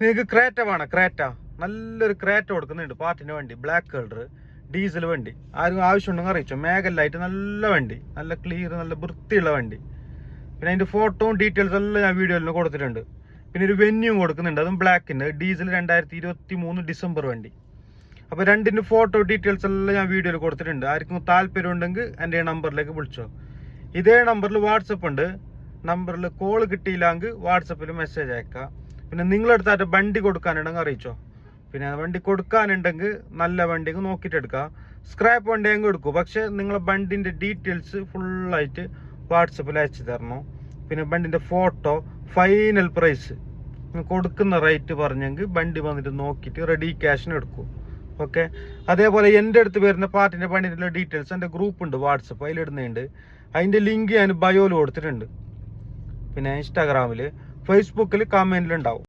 നിങ്ങൾക്ക് ക്രേറ്റ വേണം, ക്രേറ്റ നല്ലൊരു ക്രേറ്റ കൊടുക്കുന്നുണ്ട് പാർട്ടിൻ്റെ വണ്ടി, ബ്ലാക്ക് കളർ ഡീസൽ വണ്ടി. ആരും ആവശ്യമുണ്ടെങ്കിൽ അറിയിച്ചോ. മേഘലായിട്ട് നല്ല വണ്ടി, നല്ല ക്ലിയർ, നല്ല വൃത്തിയുള്ള വണ്ടി. പിന്നെ അതിൻ്റെ ഫോട്ടോയും ഡീറ്റെയിൽസ് എല്ലാം ഞാൻ വീഡിയോയിൽ കൊടുത്തിട്ടുണ്ട്. പിന്നെ ഒരു വെന്യൂവും കൊടുക്കുന്നുണ്ട്, അതും ബ്ലാക്കിൻ്റെ ഡീസൽ 2023 ഡിസംബർ വണ്ടി. അപ്പോൾ രണ്ടിൻ്റെ ഫോട്ടോ ഡീറ്റെയിൽസ് എല്ലാം ഞാൻ വീഡിയോയിൽ കൊടുത്തിട്ടുണ്ട്. ആർക്കും താല്പര്യം ഉണ്ടെങ്കിൽ എൻ്റെ നമ്പറിലേക്ക് വിളിച്ചോ. ഇതേ നമ്പറിൽ വാട്സപ്പ് ഉണ്ട്. നമ്പറിൽ കോൾ കിട്ടിയില്ലെങ്കിൽ വാട്സപ്പിൽ മെസ്സേജ് അയക്കാം. പിന്നെ നിങ്ങളെടുത്തായിട്ട് വണ്ടി കൊടുക്കാനുണ്ടെങ്കിൽ അറിയിച്ചോ. പിന്നെ വണ്ടി കൊടുക്കാനുണ്ടെങ്കിൽ നല്ല വണ്ടിക്ക് നോക്കിയിട്ട് എടുക്കുക. സ്ക്രാപ്പ് വണ്ടി അങ്ങ് എടുക്കും, പക്ഷേ നിങ്ങളെ വണ്ടിൻ്റെ ഡീറ്റെയിൽസ് ഫുള്ളായിട്ട് വാട്സപ്പിൽ അയച്ചു തരണം. പിന്നെ വണ്ടിൻ്റെ ഫോട്ടോ, ഫൈനൽ പ്രൈസ് കൊടുക്കുന്ന റേറ്റ് പറഞ്ഞെങ്കിൽ വണ്ടി വന്നിട്ട് നോക്കിയിട്ട് റെഡി ക്യാഷിന് എടുക്കും. ഓക്കെ. അതേപോലെ എൻ്റെ അടുത്ത് വരുന്ന പാർട്ടിൻ്റെ വണ്ടിൻ്റെ ഡീറ്റെയിൽസ് എൻ്റെ ഗ്രൂപ്പ് ഉണ്ട് വാട്സപ്പ്, അതിലിടുന്നുണ്ട്. അതിൻ്റെ ലിങ്ക് ഞാൻ ബയോയിൽ കൊടുത്തിട്ടുണ്ട്. പിന്നെ ഇൻസ്റ്റാഗ്രാമിൽ, ഫേസ്ബുക്കിൽ കമൻറ്റിലുണ്ടാവും.